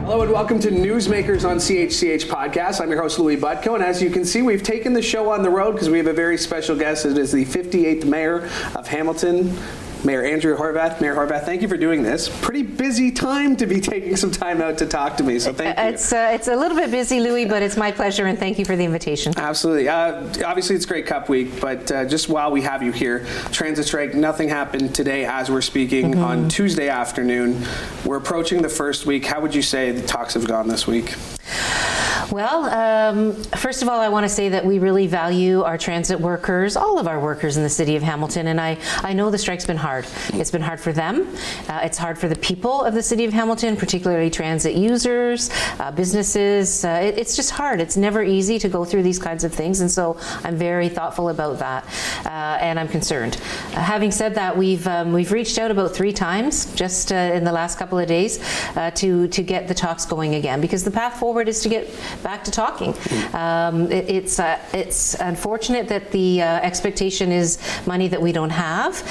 Hello and welcome to Newsmakers on CHCH Podcast. I'm your host, Louie Butko, and as you can see, we've taken the show on the road because we have a very special guest. It is the 58th Mayor of Hamilton, Mayor Andrea Horwath. Mayor Horwath, thank you for doing this. Pretty busy time to be taking some time out to talk to me, so thank you. It's a little bit busy, Louie, but it's my pleasure, and thank you for the invitation. Absolutely. Obviously, it's Grey Cup week, but just while we have you here, transit strike, nothing happened today as we're speaking on Tuesday afternoon. We're approaching the first week. How would you say the talks have gone this week? Well, first of all, I want to say that we really value our transit workers, all of our workers in the city of Hamilton, and I know the strike's been hard. It's been hard for them. It's hard for the people of the city of Hamilton, particularly transit users, businesses. It's just hard. It's never easy to go through these kinds of things, and so I'm very thoughtful about that, and I'm concerned. Having said that, we've reached out about 3 times just in the last couple of days to get the talks going again, because the path forward is to get back to talking. It's unfortunate that the expectation is money that we don't have,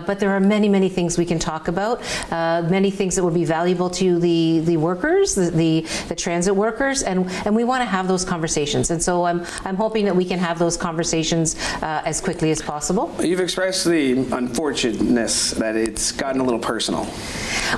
but there are many things we can talk about, many things that would be valuable to the workers, the transit workers, and we want to have those conversations. And so I'm hoping that we can have those conversations as quickly as possible. You've expressed the unfortunateness that it's gotten a little personal.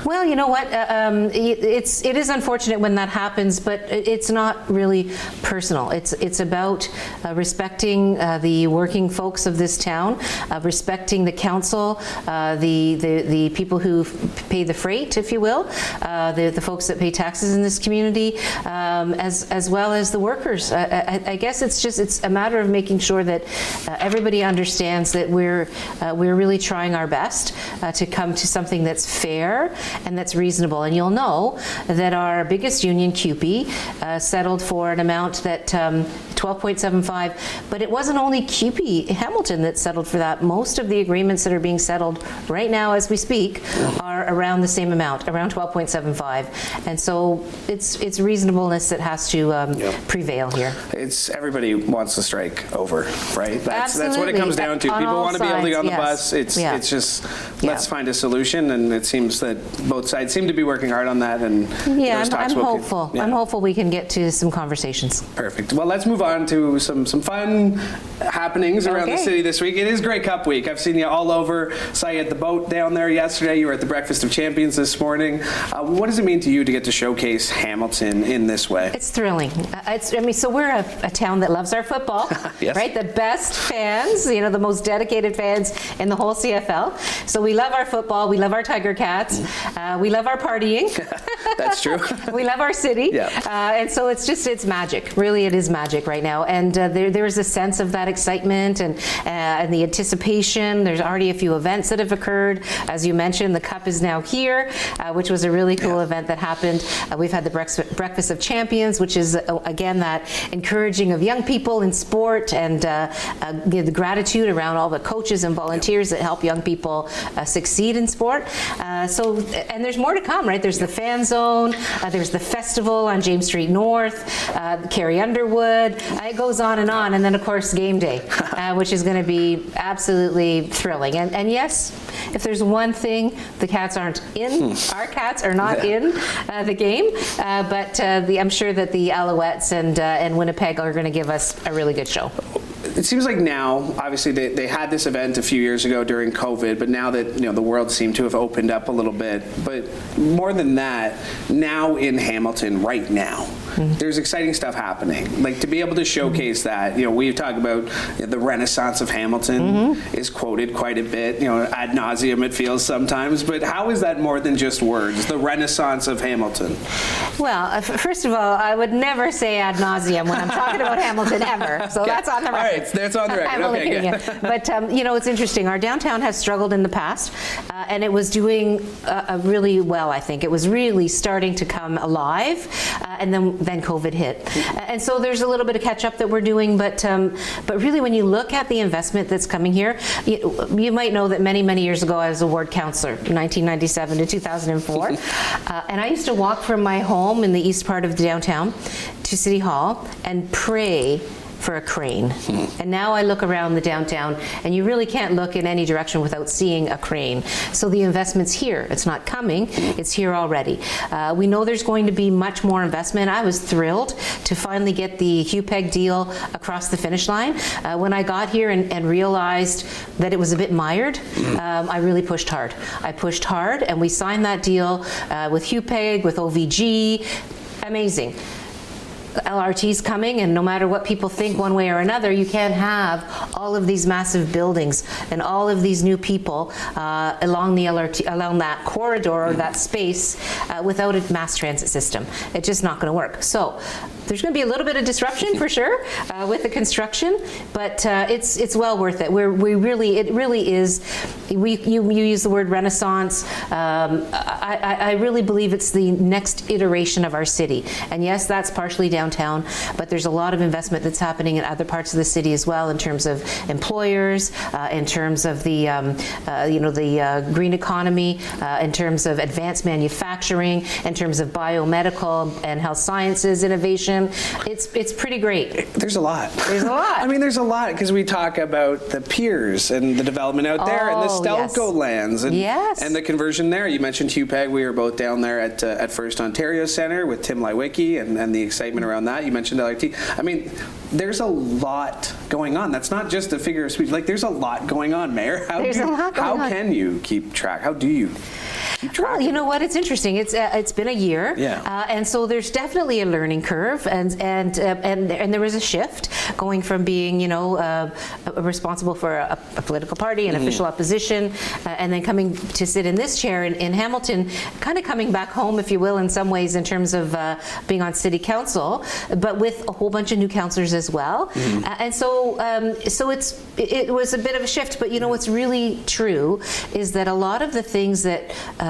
Well, you know what? It is unfortunate when that happens, but it's not really personal. It's about respecting the working folks of this town, respecting the council, the people who pay the freight, if you will, the folks that pay taxes in this community, as well as the workers. I guess it's a matter of making sure that everybody understands that we're really trying our best to come to something that's fair and that's reasonable. And you'll know that our biggest union, CUPE, settled for an amount that 12.75, but it wasn't only CUPE Hamilton that settled for that. Most of the agreements that are being settled right now as we speak are around the same amount, around 12.75. And so it's reasonableness that has to prevail here. It's everybody wants the strike over, right? That's what it comes down to. On People want to be able to get on the bus. Yes. It's just let's find a solution, and it seems that both sides seem to be working hard on that. And I'm hopeful. I'm hopeful we can get to some conversations. Perfect. Well, let's move on to some fun happenings around the city this week. It is Grey Cup week. I've seen you all over. Saw you at the boat down there yesterday. You were at the Breakfast of Champions this morning. What does it mean to you to get to showcase Hamilton in this way? It's thrilling. So we're a town that loves our football, yes. Right? The best fans, the most dedicated fans in the whole CFL. So we love our football. We love our Tiger Cats. We love our partying. That's true. We love our city. Yeah. And so it's magic. Really, it is magic right now. And there is a sense of that excitement and the anticipation. There's already a few events that have occurred. As you mentioned, the Cup is now here, which was a really cool event that happened. We've had the Breakfast of Champions, which is, again, that encouraging of young people in sport and the gratitude around all the coaches and volunteers that help young people succeed in sport. And there's more to come, right? There's the fan zone. There's the festival on James Street North, Carrie Underwood. It goes on. And then, of course, game day, which is going to be absolutely thrilling. And yes, if there's one thing, the Cats aren't in. Our Cats are not in the game. But I'm sure that the Alouettes and Winnipeg are going to give us a really good show. It seems like now, obviously, they had this event a few years ago during COVID, but now that the world seemed to have opened up a little bit. But more than that, now in Hamilton, right now, there's exciting stuff happening. Like to be able to showcase that, we talk about the Renaissance of Hamilton is quoted quite a bit, ad nauseum it feels sometimes. But how is that more than just words? The Renaissance of Hamilton. Well, first of all, I would never say ad nauseum when I'm talking about Hamilton ever. So that's on the record. All right, that's on the record. I'm only kidding you. But it's interesting. Our downtown has struggled in the past, and it was doing really well. I think it was really starting to come alive, and then COVID hit, and so there's a little bit of catch up that we're doing. But really, when you look at the investment that's coming here, you might know that many years ago I was a ward councillor, 1997 to 2004, and I used to walk from my home in the east part of downtown to City Hall and pray for a crane. And now I look around the downtown, and you really can't look in any direction without seeing a crane. So the investment's here. It's not coming, it's here already. We know there's going to be much more investment. I was thrilled to finally get the HUPEG deal across the finish line. When I got here and realized that it was a bit mired, I really pushed hard. I pushed hard, and we signed that deal with HUPEG, with OVG. Amazing. LRT's coming, and no matter what people think one way or another, you can't have all of these massive buildings and all of these new people along the LRT, along that corridor or that space without a mass transit system. It's just not going to work. So there's going to be a little bit of disruption for sure with the construction, but it's well worth it. It really is. You use the word renaissance. I really believe it's the next iteration of our city, and yes, that's partially downtown, but there's a lot of investment that's happening in other parts of the city as well, in terms of employers, in terms of the green economy, in terms of advanced manufacturing, in terms of biomedical and health sciences innovation. It's pretty great. There's a lot. There's a lot. I mean, there's a lot, because we talk about the piers and the development out there, and the Stelco lands, and the conversion there. You mentioned HUPEG. We were both down there at First Ontario Centre with Tim Lywicki and the excitement around that. You mentioned LRT. I mean, there's a lot going on. That's not just a figure of speech. Like, there's a lot going on, Mayor. How can you keep track? How do you keep track? Well, you know what? It's interesting. It's been a year, and so there's definitely a learning curve, and there was a shift going from being, responsible for a political party and official opposition, and then coming to sit in this chair in Hamilton, kind of coming back home, if you will, in some ways, in terms of being on city council, but with a whole bunch of new councillors as well. And so it was a bit of a shift. But what's really true is that a lot of the things that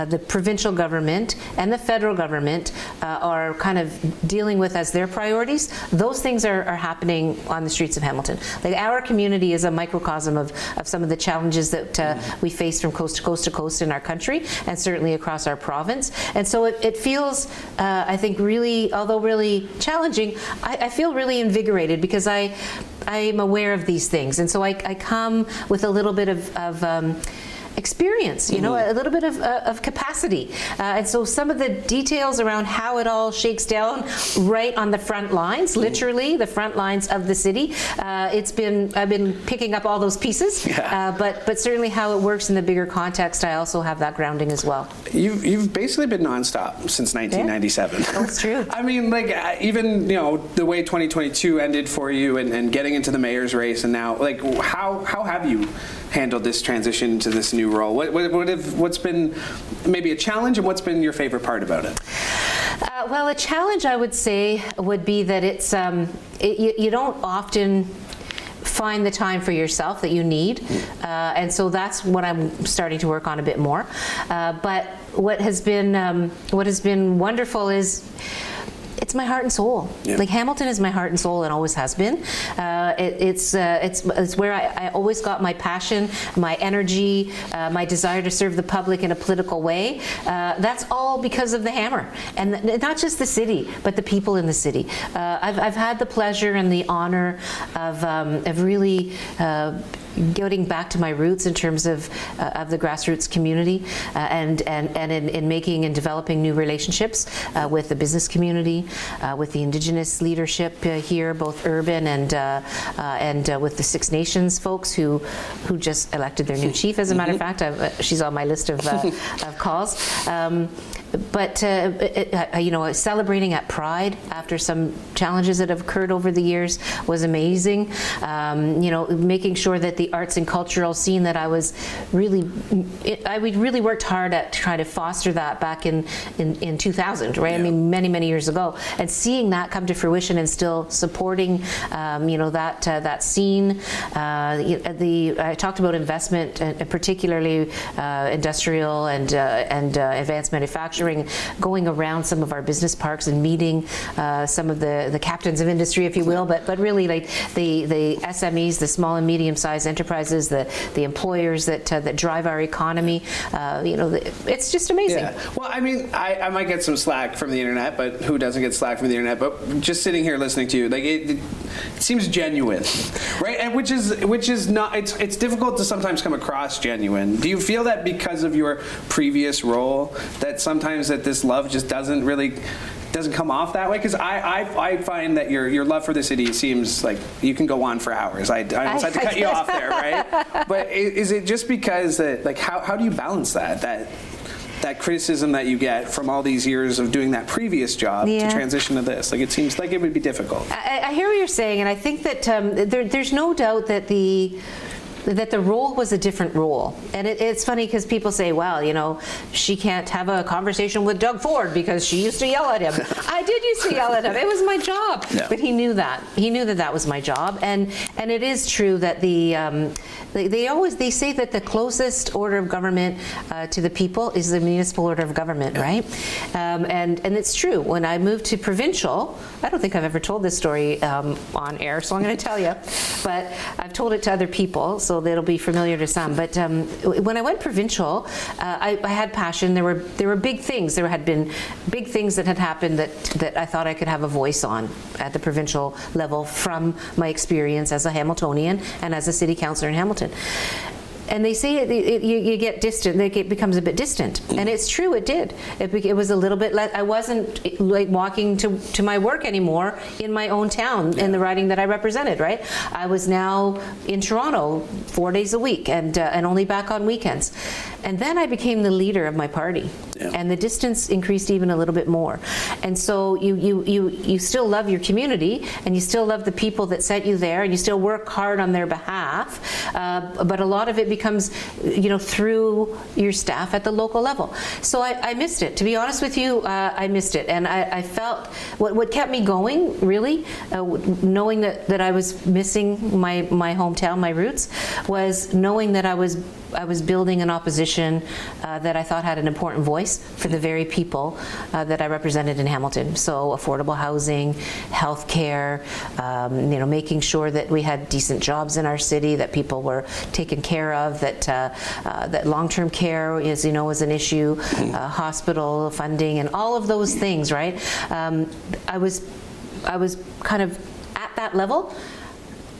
the provincial government and the federal government are kind of dealing with as their priorities, those things are happening on the streets of Hamilton. Like, our community is a microcosm of some of the challenges that we face from coast to coast to coast in our country, and certainly across our province. And so it feels, I think, really, although really challenging, I feel really invigorated, because I'm aware of these things, and so I come with a little bit of experience, a little bit of capacity. And so some of the details around how it all shakes down right on the front lines, literally the front lines of the city, I've been picking up all those pieces, but certainly how it works in the bigger context, I also have that grounding as well. You've basically been nonstop since 1997. That's true. I mean, like, even, the way 2022 ended for you, and getting into the mayor's race, and now, like, how have you handled this transition to this new role? What's been maybe a challenge, and what's been your favorite part about it? Well, a challenge, I would say, would be that it's you don't often find the time for yourself that you need, and so that's what I'm starting to work on a bit more. But what has been wonderful is, it's my heart and soul. Like, Hamilton is my heart and soul, and always has been. It's where I always got my passion, my energy, my desire to serve the public in a political way. That's all because of the Hammer, and not just the city, but the people in the city. I've had the pleasure and the honor of really getting back to my roots in terms of the grassroots community, and in making and developing new relationships with the business community, with the Indigenous leadership here, both urban and with the Six Nations folks who just elected their new chief. As a matter of fact, she's on my list of calls. But celebrating at Pride after some challenges that have occurred over the years was amazing. Making sure that the arts and cultural scene that I really worked hard at trying to foster that back in 2000, right? I mean, many years ago, and seeing that come to fruition and still supporting, that scene. I talked about investment, and particularly industrial and advanced manufacturing, going around some of our business parks and meeting some of the captains of industry, if you will, but really, like, the SMEs, the small and medium-sized enterprises, the employers that drive our economy. It's just amazing. Yeah. Well, I mean, I might get some slack from the internet, but who doesn't get slack from the internet? But just sitting here listening to you, like, genuine, right? And which is not. It's difficult to sometimes come across genuine. Do you feel that because of your previous role that sometimes that this love just doesn't come off that way? Because I find that your love for the city seems like you can go on for hours. I almost had to cut you off there, right? But is it just because that, like, how do you balance that criticism that you get from all these years of doing that previous job to transition to this? Like, it seems like it would be difficult. I hear what you're saying, and I think that there's no doubt that the role was a different role. And it's funny because people say, well, you know, she can't have a conversation with Doug Ford because she used to yell at him. I did used to yell at him. It was my job. Yeah. But he knew that. He knew that was my job. And it is true that they say that the closest order of government to the people is the municipal order of government, right? And it's true. When I moved to provincial, I don't think I've ever told this story on air, so I'm going to tell you. But I've told it to other people, so that'll be familiar to some. But when I went provincial, I had passion. There were big things. There had been big things that had happened that I thought I could have a voice on at the provincial level from my experience as a Hamiltonian and as a city councillor in Hamilton. And they say you get distant, it becomes a bit distant. And it's true, it did. It was a little bit like I wasn't like walking to my work anymore in my own town in the riding that I represented, right? I was now in Toronto 4 days a week and only back on weekends. And then I became the leader of my party. Yeah. And the distance increased even a little bit more. And so you still love your community and you still love the people that sent you there and you still work hard on their behalf. But a lot of it becomes, through your staff at the local level. So I missed it. To be honest with you, I missed it. And I felt what kept me going, really, knowing that I was missing my hometown, my roots, was knowing that I was building an opposition that I thought had an important voice for the very people that I represented in Hamilton. So affordable housing, health care, making sure that we had decent jobs in our city, that people were taken care of, that long-term care is an issue, hospital funding, and all of those things, right? I was kind of at that level,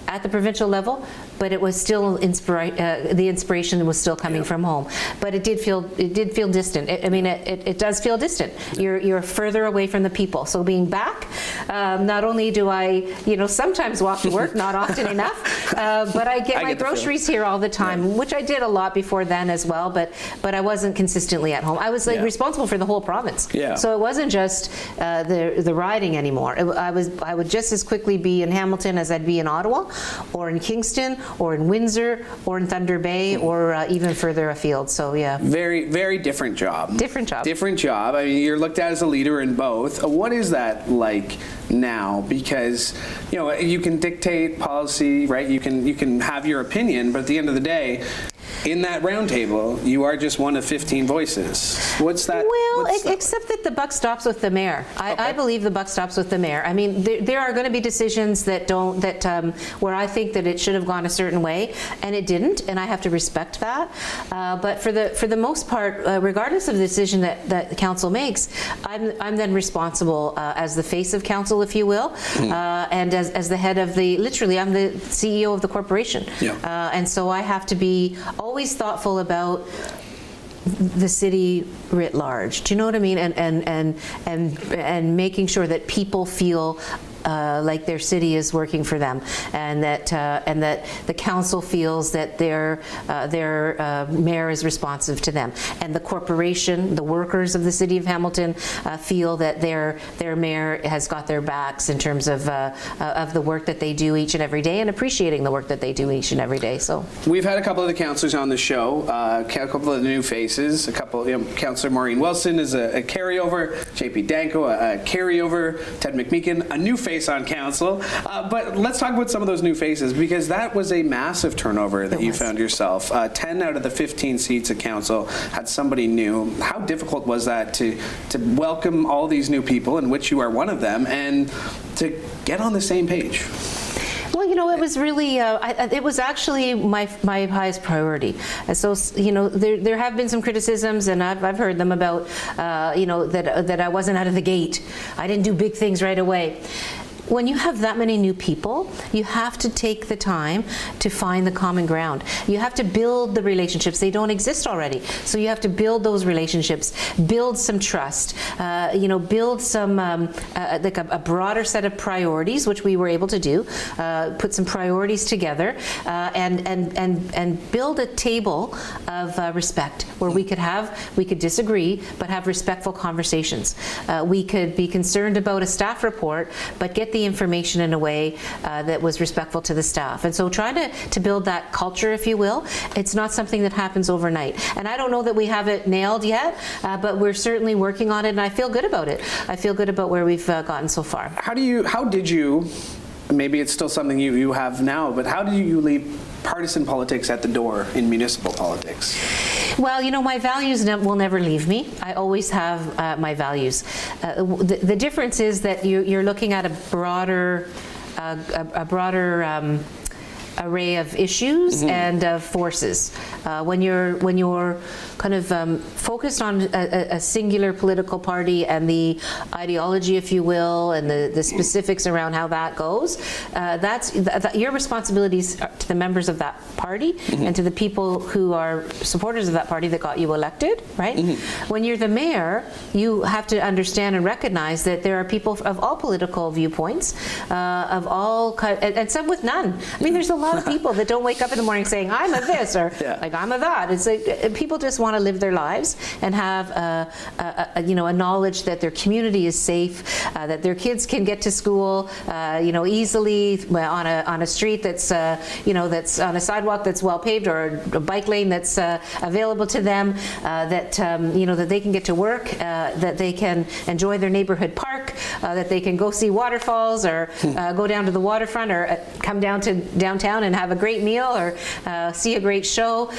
at the provincial level, but it was still the inspiration was still coming from home. But it did feel distant. It does feel distant. You're further away from the people. So being back, not only do I sometimes walk to work, not often enough, but I get my groceries here all the time, which I did a lot before then as well. But I wasn't consistently at home. I was responsible for the whole province. Yeah. So it wasn't just the riding anymore. I would just as quickly be in Hamilton as I'd be in Ottawa, or in Kingston, or in Windsor, or in Thunder Bay, or even further afield. So yeah. Very, very different job. Different job. Different job. I mean, you're looked at as a leader in both. What is that like now? Because you can dictate policy, right? You can have your opinion, but at the end of the day, in that roundtable, you are just one of 15 voices. What's that? Well, except that the buck stops with the mayor. I believe the buck stops with the mayor. I mean, there are going to be decisions where I think that it should have gone a certain way, and it didn't, and I have to respect that. But for the most part, regardless of the decision that the council makes, I'm then responsible as the face of council, if you will, and as the head of literally, I'm the CEO of the corporation. Yeah. And so I have to be always thoughtful about the city writ large. Do you know what I mean? And making sure that people feel like their city is working for them, and that the council feels that their mayor is responsive to them, and the corporation, the workers of the city of Hamilton feel that their mayor has got their backs in terms of the work that they do each and every day, and appreciating the work that they do each and every day. So we've had a couple of the councillors on the show, a couple of the new faces, Councillor Maureen Wilson is a carryover, JP Danko a carryover, Ted McMeekin a new face on council, but let's talk about some of those new faces, because that was a massive turnover that you found yourself. 10 out of the 15 seats at council had somebody new. How difficult was that to welcome all these new people, in which you are one of them, and to get on the same page? Well, it was really, it was actually my highest priority. So, there have been some criticisms, and I've heard them about, that I wasn't out of the gate. I didn't do big things right away. when you have that many new people, you have to take the time to find the common ground. You have to build the relationships. They don't exist already. So you have to build those relationships, build some trust, build some, like a broader set of priorities, which we were able to do, put some priorities together, and build a table of respect where we could disagree, but have respectful conversations. We could be concerned about a staff report, but get the information in a way that was respectful to the staff. And so trying to build that culture, if you will, it's not something that happens overnight. And I don't know that we have it nailed yet, but we're certainly working on it, and I feel good about it. I feel good about where we've gotten so far. How did you, maybe it's still something you have now, but how did you leave partisan politics at the door in municipal politics? Well, my values will never leave me. I always have my values. The difference is that you're looking at a broader array of issues and of forces. When you're kind of focused on a singular political party and the ideology, if you will, and the specifics around how that goes, that's your responsibilities to the members of that party and to the people who are supporters of that party that got you elected, right? When you're the mayor, you have to understand and recognize that there are people of all political viewpoints, of all and some with none. I mean, there's a lot of people that don't wake up in the morning saying, I'm a this, or like, I'm a that. It's like people just want to live their lives and have a knowledge that their community is safe, that their kids can get to school, easily on a street that's, that's on a sidewalk that's well paved, or a bike lane that's available to them, that they can get to work, that they can enjoy their neighborhood park, that they can go see waterfalls, or go down to the waterfront, or come down to downtown and have a great meal, or see a great show.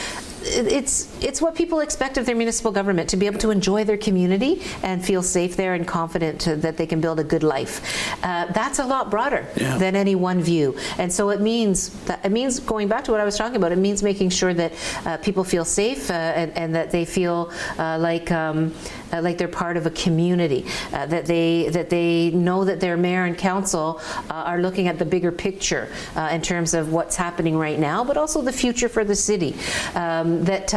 It's what people expect of their municipal government, to be able to enjoy their community and feel safe there and confident that they can build a good life. That's a lot broader than any one view. And so it means going back to what I was talking about, it means making sure that people feel safe and that they feel like they're part of a community, that they know that their mayor and council are looking at the bigger picture in terms of what's happening right now, but also the future for the city. That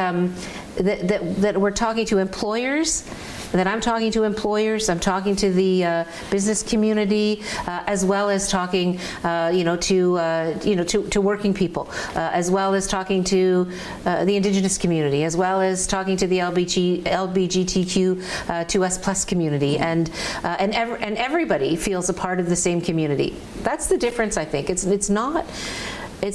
we're talking to employers, that I'm talking to employers, I'm talking to the business community, as well as talking, to working people, as well as talking to the Indigenous community, as well as talking to the LGBTQ2S+ community, and everybody feels a part of the same community. That's the difference, I think. It's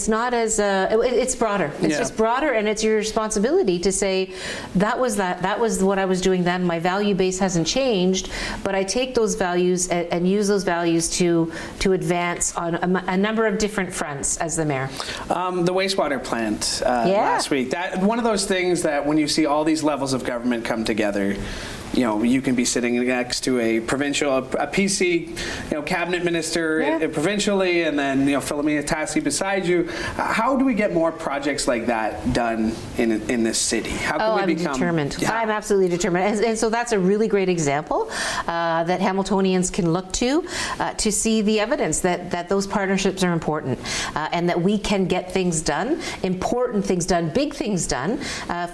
not as it's broader. It's just broader, and it's your responsibility to say that was what I was doing then. My value base hasn't changed, but I take those values and use those values to advance on a number of different fronts as the mayor. The wastewater plant last week. That one of those things that when you see all these levels of government come together, you can be sitting next to a provincial, a PC, cabinet minister provincially, and then Philomena Tassi beside you. How do we get more projects like that done in this city? How can we become? I'm determined. Yeah. I'm absolutely determined, and so that's a really great example that Hamiltonians can look to see the evidence that those partnerships are important, and that we can get things done, important things done, big things done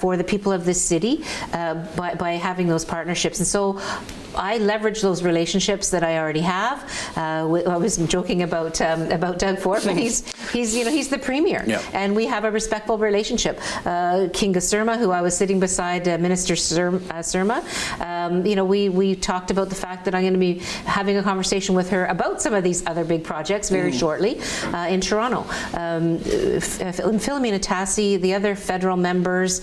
for the people of this city by having those partnerships. And so I leverage those relationships that I already have. I was joking about Doug Ford, but he's the premier, and we have a respectful relationship. Kinga Surma, who I was sitting beside Minister Surma, we talked about the fact that I'm going to be having a conversation with her about some of these other big projects very shortly in Toronto. Philomena Tassi, the other federal members,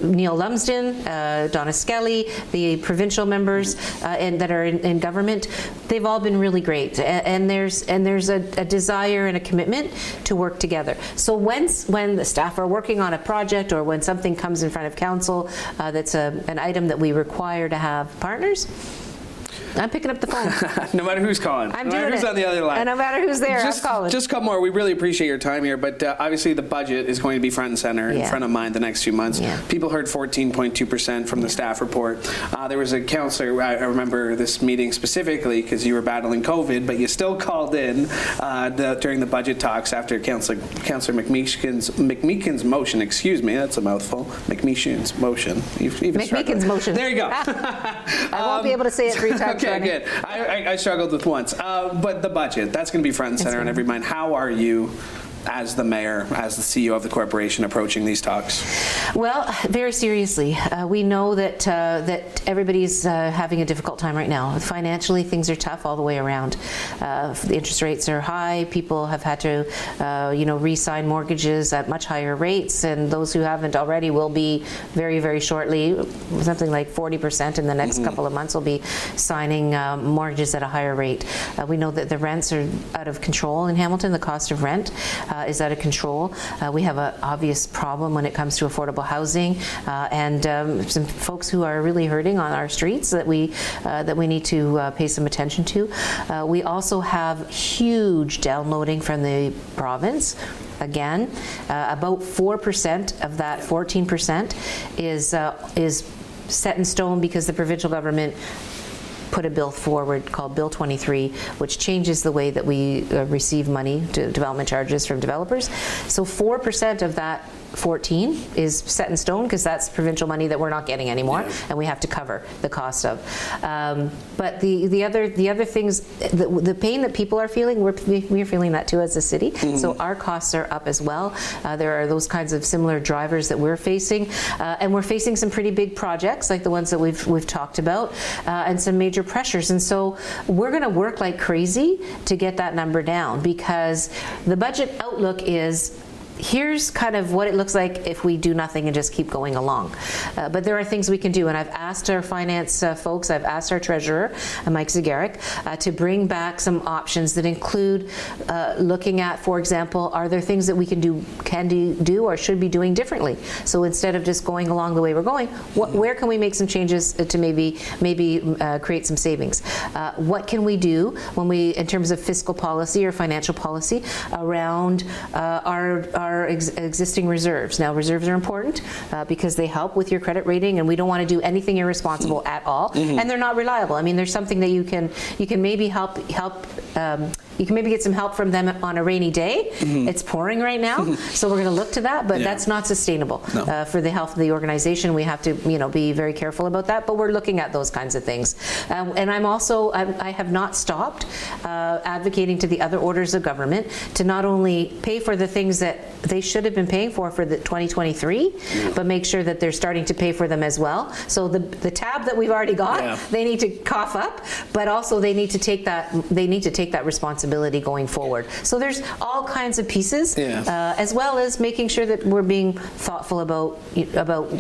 Neil Lumsden, Donna Skelly, the provincial members, and that are in government, they've all been really great, and there's a desire and a commitment to work together. So when the staff are working on a project, or when something comes in front of council that's an item that we require to have partners, I'm picking up the phone. No matter who's calling. I'm no doing matter who's it. on the other line. And no matter who's there, I'm calling. Just come more. We really appreciate your time here, but obviously the budget is going to be front and center in front of mind the next few months. Yeah. People heard 14.2% from the staff report. There was a councillor, I remember this meeting specifically because you were battling COVID, but you still called in during the budget talks after Councillor McMeekin's motion, excuse me, that's a mouthful, McMeekin's motion. McMeekin's motion. There you go. I won't be able to say it 3 times. Okay, good. I struggled with once. But the budget, that's going to be front and center on every mind. How are you, as the mayor, as the CEO of the corporation, approaching these talks? Well, very seriously. We know that that everybody's having a difficult time right now. Financially, things are tough all the way around. The interest rates are high. People have had to, re-sign mortgages at much higher rates, and those who haven't already will be very, very shortly. Something like 40% in the next couple of months will be signing mortgages at a higher rate. We know that the rents are out of control in Hamilton. The cost of rent is out of control. We have an obvious problem when it comes to affordable housing, and some folks who are really hurting on our streets that we need to pay some attention to. We also have huge downloading from the province. Again, about 4% of that 14% is set in stone because the provincial government put a bill forward called Bill 23, which changes the way that we receive money to development charges from developers. So 4% of that 14 is set in stone because that's provincial money that we're not getting anymore, and we have to cover the cost of. But the other things, the pain that people are feeling, we're feeling that too as a city. So our costs are up as well. There are those kinds of similar drivers that we're facing, and we're facing some pretty big projects like the ones that we've talked about, and some major pressures. And so we're going to work like crazy to get that number down, because the budget outlook is, here's kind of what it looks like if we do nothing and just keep going along. But there are things we can do, and I've asked our finance folks, I've asked our treasurer, Mike Zagaric, to bring back some options that include looking at, for example, are there things that we can do or should be doing differently? So instead of just going along the way we're going, where can we make some changes to maybe create some savings? What can we do in terms of fiscal policy or financial policy around our existing reserves? Now, reserves are important because they help with your credit rating, and we don't want to do anything irresponsible at all. And they're not reliable. I mean, there's something that you can maybe help. You can maybe get some help from them on a rainy day. It's pouring right now, so we're going to look to that. But that's not sustainable for the health of the organization. We have to, be very careful about that. But we're looking at those kinds of things. And I have not stopped advocating to the other orders of government to not only pay for the things that they should have been paying for the 2023, but make sure that they're starting to pay for them as well. So the tab that we've already got, they need to cough up, but also they need to take that responsibility going forward. So there's all kinds of pieces, as well as making sure that we're being thoughtful about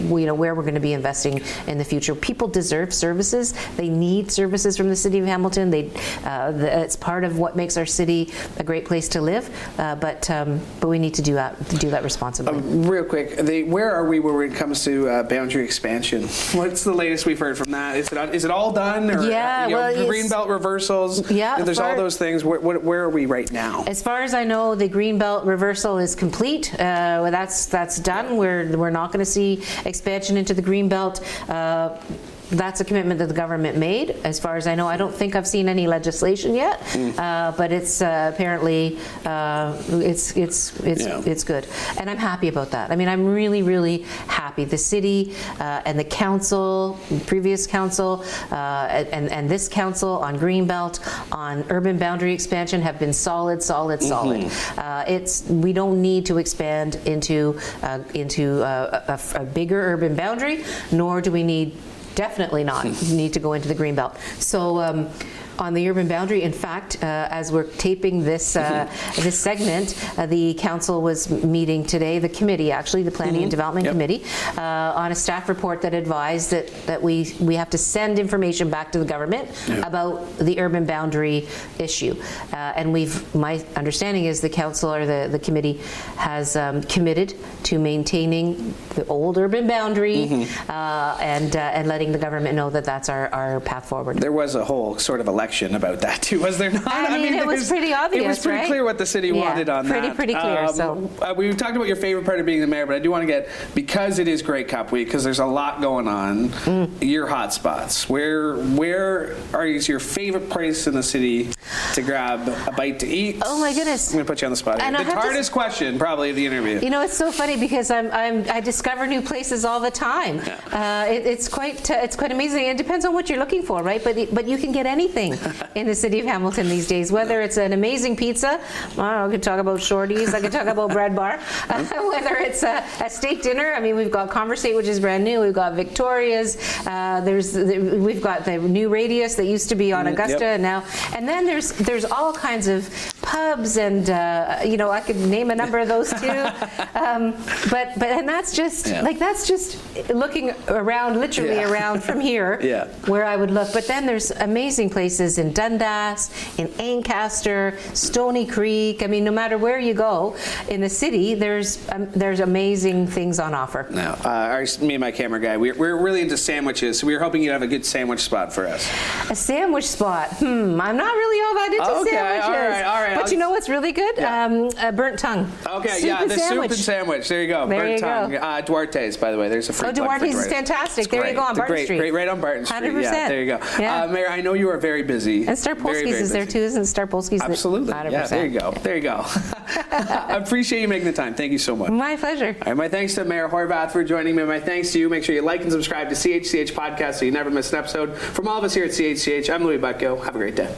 where we're going to be investing in the future. People deserve services. They need services from the City of Hamilton. It's part of what makes our city a great place to live. But we need to do that responsibly. Real quick, where are we when it comes to boundary expansion? What's the latest we've heard from that? Is it all done? Or, Greenbelt reversals? Yeah. There's all those things. Where are we right now? As far as I know, the Greenbelt reversal is complete. That's done. We're not going to see expansion into the Greenbelt. That's a commitment that the government made. As far as I know, I don't think I've seen any legislation yet, but it's apparently it's good, and I'm happy about that. I mean, I'm really, really happy. The city and the council, previous council, and this council on Greenbelt, on urban boundary expansion have been solid. We don't need to expand into a bigger urban boundary, nor do we definitely not need to go into the Greenbelt. So on the urban boundary. In fact, as we're taping this this segment, the council was meeting today, the committee actually, the Planning and Development Committee, on a staff report that advised that we have to send information back to the government about the urban boundary issue. And my understanding is the council or the committee has committed to maintaining the old urban boundary and letting the government know that that's our path forward. There was a whole sort of election about that too, was there not? I mean it was pretty obvious, It was pretty clear what the city wanted on that. Pretty clear. We talked about your favorite part of being the mayor, but I do want to get, because it is Grey Cup week, because there's a lot going on, your hot spots. Where is your favorite place in the city to grab a bite to eat? Oh my goodness. I'm going to put you on the spot here. The hardest question probably of the interview. You know, it's so funny because I discover new places all the time. It's quite amazing. It depends on what you're looking for, right? But you can get anything in the city of Hamilton these days, whether it's an amazing pizza, I could talk about Shorty's, I could talk about Bread Bar, whether it's a steak dinner. I mean, we've got Conversate, which is brand new. We've got Victoria's. We've got the new Radius that used to be on Augusta and now. And then there's all kinds of pubs and I could name a number of those too. But that's just that's just looking around, literally around from here, where I would look. But then there's amazing places in Dundas, in Ancaster, Stony Creek. I mean, no matter where you go in the city, there's amazing things on offer. Now, me and my camera guy, we're really into sandwiches, so we were hoping you'd have a good sandwich spot for us. A sandwich spot? I'm not really all that into sandwiches. All right. But you know what's really good? Burnt tongue. Okay, soup soup and sandwich. There you go. Burnt tongue. Duarte's, by the way. There's a free plug for Duarte's is fantastic. There you go on Barton Street. Great, right on Barton Street. 100%. Yeah, there you go. Yeah. Mayor, I know you are very busy. And Starpolsky's is there too, isn't Starpolsky's? Absolutely. 100%. Yeah, there you go. I appreciate you making the time. Thank you so much. My pleasure. All right, my thanks to Mayor Horwath for joining me. My thanks to you. Make sure you like and subscribe to CHCH Podcast so you never miss an episode. From all of us here at CHCH, I'm Louie Butko. Have a great day.